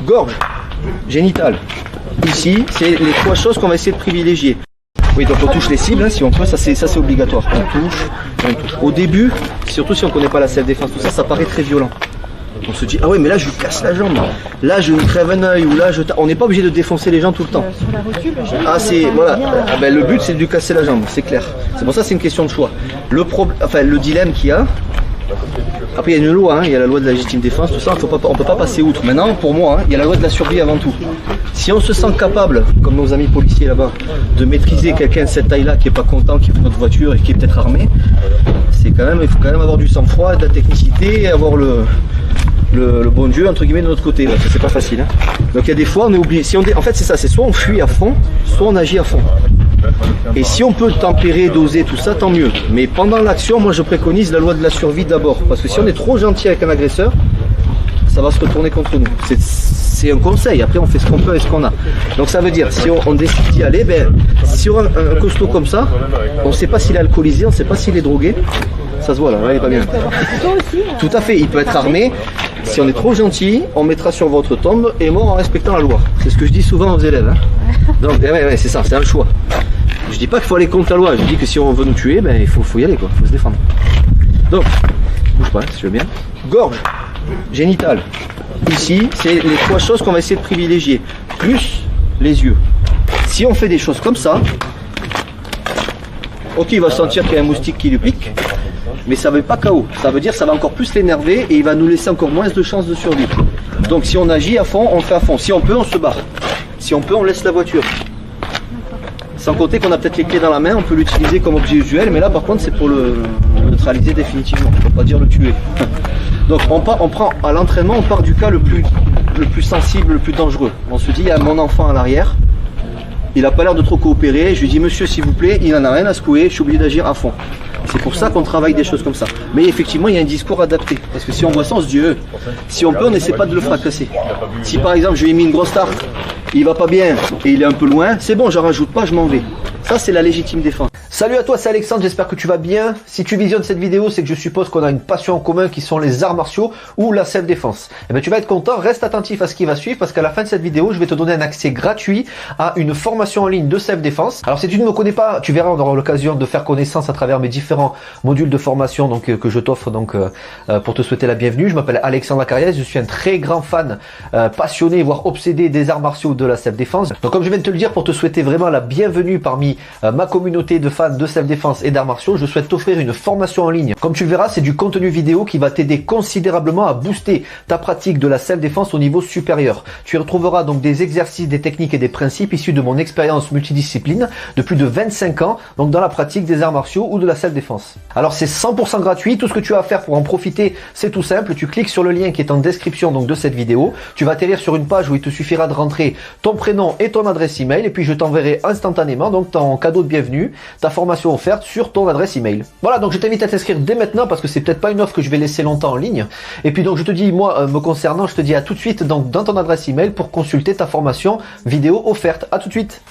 gorge, génitale. Ici, c'est les trois choses qu'on va essayer de privilégier. Oui, donc on touche les cibles, hein, si on peut, ça c'est obligatoire. On touche. Au début, surtout si on ne connaît pas la self-défense, tout ça, ça paraît très violent. On se dit, ah ouais, mais là je lui casse la jambe, là je lui crève un œil, ou là je... On n'est pas obligé de défoncer les gens tout le temps. Sur la rotule, ah, c'est, voilà. Ah, ben, le but c'est de lui casser la jambe, c'est clair. C'est pour ça que c'est une question de choix. Le dilemme qu'il y a, après il y a une loi, hein, il y a la loi de la légitime défense, tout ça, on ne peut pas passer outre. Maintenant, pour moi, hein, il y a la loi de la survie avant tout. Si on se sent capable, comme nos amis policiers là-bas, de maîtriser quelqu'un de cette taille-là qui n'est pas content, qui fait notre voiture et qui est peut-être armé, il faut quand même avoir du sang-froid, de la technicité et avoir le bon Dieu entre guillemets de notre côté, là, c'est pas facile. Hein. Donc il y a des fois on est obligé, en fait c'est ça, c'est soit on fuit à fond, soit on agit à fond. Et si on peut tempérer, doser tout ça, tant mieux. Mais pendant l'action, moi je préconise la loi de la survie d'abord, parce que si on est trop gentil avec un agresseur, ça va se retourner contre nous. C'est un conseil, après on fait ce qu'on peut et ce qu'on a. Donc ça veut dire, si on décide d'y aller, ben, sur un costaud comme ça, on ne sait pas s'il est alcoolisé, on ne sait pas s'il est drogué. Ça se voit là, il est pas bien. Tout à fait, il peut être armé. Si on est trop gentil, on mettra sur votre tombe et mort en respectant la loi. C'est ce que je dis souvent aux élèves. Hein. Donc ouais, c'est ça, c'est un choix. Je dis pas qu'il faut aller contre la loi, je dis que si on veut nous tuer, ben, il faut y aller, quoi. Il faut se défendre. Donc, bouge pas si tu veux bien. Gorge, génitale. Ici, c'est les trois choses qu'on va essayer de privilégier, plus les yeux. Si on fait des choses comme ça, ok, il va sentir qu'il y a un moustique qui lui pique, mais ça ne veut pas KO. Ça veut dire que ça va encore plus l'énerver et il va nous laisser encore moins de chances de survie. Donc si on agit à fond, on fait à fond. Si on peut, on se barre. Si on peut, on laisse la voiture. Sans compter qu'on a peut-être les clés dans la main, on peut l'utiliser comme objet usuel, mais là par contre c'est pour le neutraliser définitivement, il ne faut pas dire le tuer. Donc on prend à l'entraînement, on part du cas le plus sensible, le plus dangereux. On se dit, il y a mon enfant à l'arrière, il n'a pas l'air de trop coopérer, je lui dis monsieur s'il vous plaît, il n'en a rien à secouer, je suis obligé d'agir à fond. C'est pour ça qu'on travaille des choses comme ça. Mais effectivement, il y a un discours adapté. Parce que si on voit ça, on se dit, si on peut, on n'essaie pas de le fracasser. Si par exemple, je lui ai mis une grosse tarte, il va pas bien et il est un peu loin, c'est bon, j'en rajoute pas, je m'en vais. Ça, c'est la légitime défense. Salut à toi, c'est Alexandre, j'espère que tu vas bien. Si tu visionnes cette vidéo, c'est que je suppose qu'on a une passion en commun qui sont les arts martiaux ou la self-défense. Eh bien, tu vas être content, reste attentif à ce qui va suivre parce qu'à la fin de cette vidéo, je vais te donner un accès gratuit à une formation en ligne de self-défense. Alors, si tu ne me connais pas, tu verras, on aura l'occasion de faire connaissance à travers mes différents modules de formation que je t'offre pour te souhaiter la bienvenue. Je m'appelle Alexandre Lacarrière, je suis un très grand fan, passionné, voire obsédé des arts martiaux de la self-défense. Donc, comme je viens de te le dire, pour te souhaiter vraiment la bienvenue parmi ma communauté de fans de self-défense et d'arts martiaux, je souhaite t'offrir une formation en ligne. Comme tu le verras, c'est du contenu vidéo qui va t'aider considérablement à booster ta pratique de la self-défense au niveau supérieur. Tu y retrouveras donc des exercices, des techniques et des principes issus de mon expérience multidiscipline de plus de 25 ans, donc dans la pratique des arts martiaux ou de la self-défense. Alors c'est 100% gratuit, tout ce que tu as à faire pour en profiter, c'est tout simple, tu cliques sur le lien qui est en description donc de cette vidéo, tu vas atterrir sur une page où il te suffira de rentrer ton prénom et ton adresse email et puis je t'enverrai instantanément donc ton cadeau de bienvenue, ta formation offerte sur ton adresse email. Voilà, donc je t'invite à t'inscrire dès maintenant parce que c'est peut-être pas une offre que je vais laisser longtemps en ligne. Et puis donc je te dis, moi me concernant, je te dis à tout de suite donc dans ton adresse email pour consulter ta formation vidéo offerte. À tout de suite.